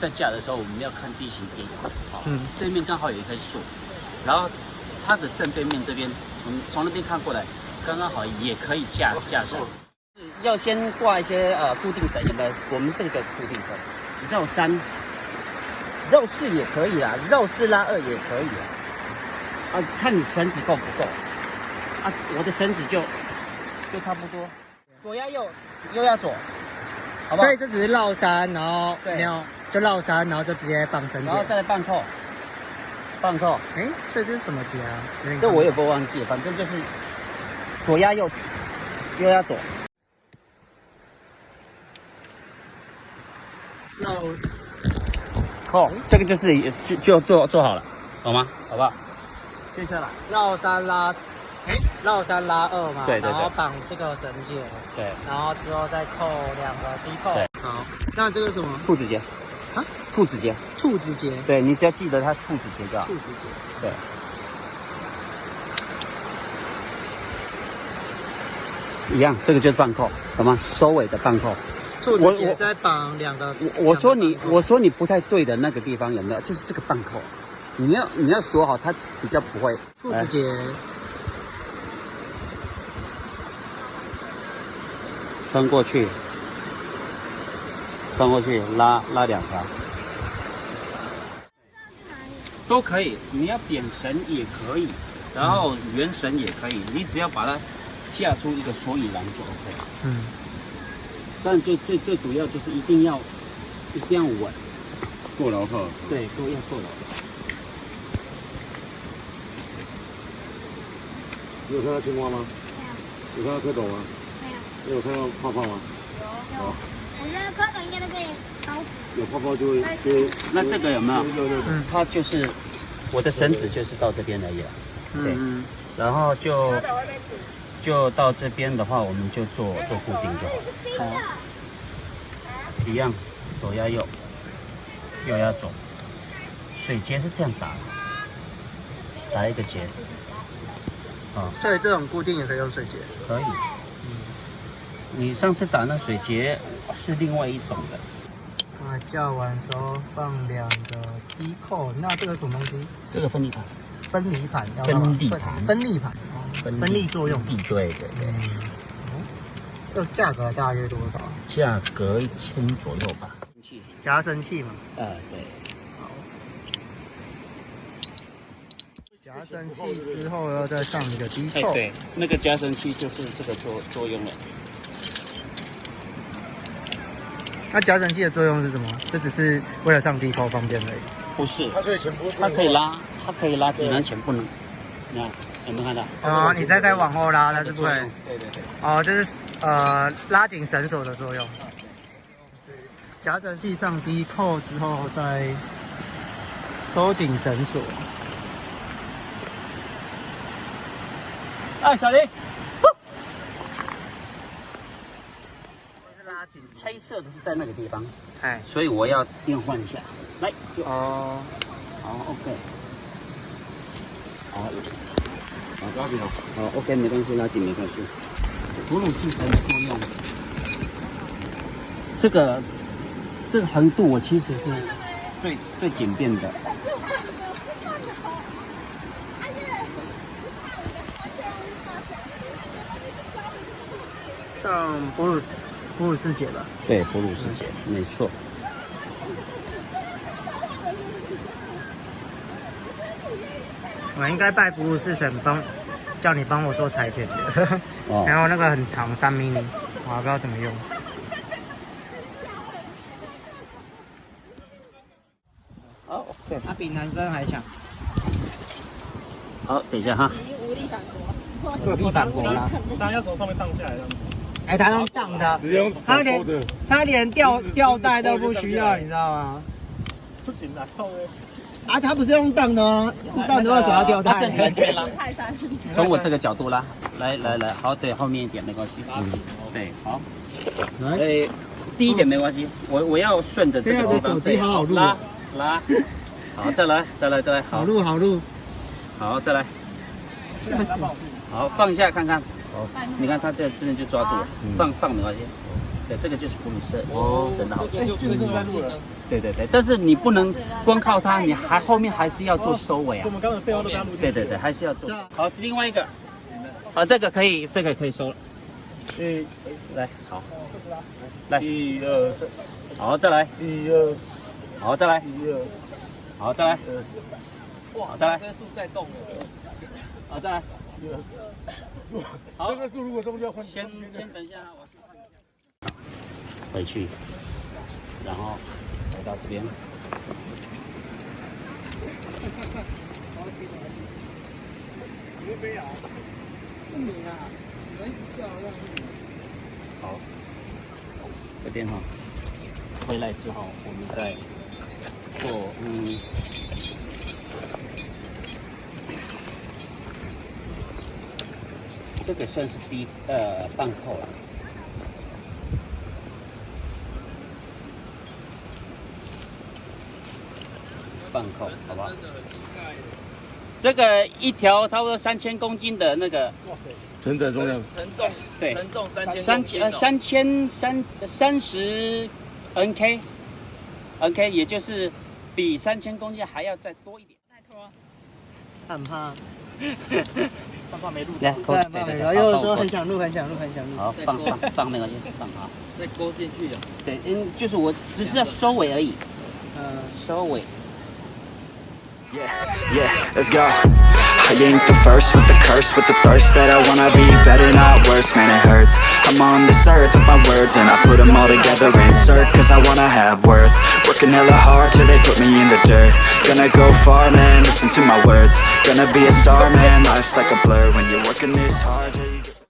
在架的时候，我们要看地形地形。对面刚好有一棵树，然后它的正对面这边，从那边看过来，刚刚好也可以架绳。要先挂一些固定绳，有没有？我们这个固定绳，绕3、绕4也可以啦，绕4拉2也可以啦。看你绳子够不够。我的绳子就差不多。左压右，右压左，好不好？所以这只是绕3，然后没有就绕3，然后就直接绑绳结，然后再来半扣。所以这是什么结啊？这我也不忘记，反正就是左压右，右压左。绕扣，这个就是就做好了，好吗？好不好？接下来绕3拉2嘛，对，然后绑这个绳结，对，然后之后再扣2个低扣。对，好，那这个是什么？兔子结。兔子结。兔子结。对，你只要记得它兔子结就好。兔子结。对。一样，这个就是半扣，好吗？收尾的半扣。兔子结再绑2个。我说你不太对的那个地方有没有？就是这个半扣，你要锁好，它比较不会。兔子结。穿过去，拉2条，都可以。你要点绳也可以，然后圆绳也可以，你只要把它架出一个所以然就 OK。但最主要就是一定要稳，够牢靠。对，够牢。你有看到青蛙吗？有看到蝌蚪吗？没有。有看到泡泡吗？有。我觉得蝌蚪应该都被烧死。有泡泡就会。那这个有没有？有。它就是我的绳子就是到这边而已了。对。然后就到这边的话，我们就做固定就好。好。一样，左压右，右压左。水结是这样打一个结。所以这种固定也可以用水结。可以。你上次打那水结是另外一种的。架完时候放2个低扣，那这个什么东西？这个分离盘。分离盘。分离作用。对。这价格大约多少？价格1000左右吧。夹绳器嘛。对。夹绳器之后要再上一个低扣。对，那个夹绳器就是这个作用了。那夹绳器的作用是什么？这只是为了上低扣方便而已。不是，它可以前不。它可以拉，只能前不能。你看，有没有看到？你再往后拉，它是不会。对。这是拉紧绳索的作用。夹绳器上低扣之后再收紧绳索。小林。拉紧。黑色的是在那个地方，所以我要变换一下，来，好 ，OK， 好，抓紧了，好 ，OK， 没关系，拉紧没关系。哺乳式绳的作用，这个横度我其实是最简便的。上哺乳式结吧。对，哺乳式结，没错。我应该拜哺乳式绳叫你帮我做裁剪的。然后那个很长3 mm， 我还不知道怎么用。好，对，他比男生还强。好，等一下哈。无力反驳。无力反驳了。当然要从上面荡下来的。他用荡的，直接用他连吊带都不需要，你知道吗？不行的，靠嘞。他不是用荡的吗？荡的为什么要吊带？这边拉，从我这个角度拉，来，好，对，后面一点没关系。对，好。低一点没关系，我要顺着这个地方。手机好好录。拉，好，再来，好录，好，再来。好，放下看看。好，你看他这边就抓住了，放没关系。对，这个就是普鲁士神的好处。对对对，但是你不能光靠它，你后面还是要做收尾啊。我们刚才废话都对对对，还是要做。好，另外一个，好，这个可以收了。来，好，来，1、2、3，好，再来，1、2，好，再来，1、2，好，再来，哇，再来，这树在动了，好，再来，1、2，好，这个树如果动就要换。先等一下，我去看。回去，然后来到这边。好，这边哈，回来之后我们再做这个算是半扣了。半扣，好不好？这个一条差不多3000公斤的那个，承载重量，对，承重30 NK，也就是比3000公斤还要再多一点。怕不怕？怕没录，来，对，怕没录。有的时候很想录。好，放没关系，放好。再勾进去啊。对，就是我只是要收尾而已。收尾。Yeah, let's go. I ain't the first with the curse, with the thirst that I wanna be better, not worse, man it hurts. I'm on this earth with my words and I put them all together, insert, cause I wanna have worth. Working hella hard till they put me in the dirt. Gonna go far, man, listen to my words. Gonna be a star, man, life's like a blur when you're working this hard.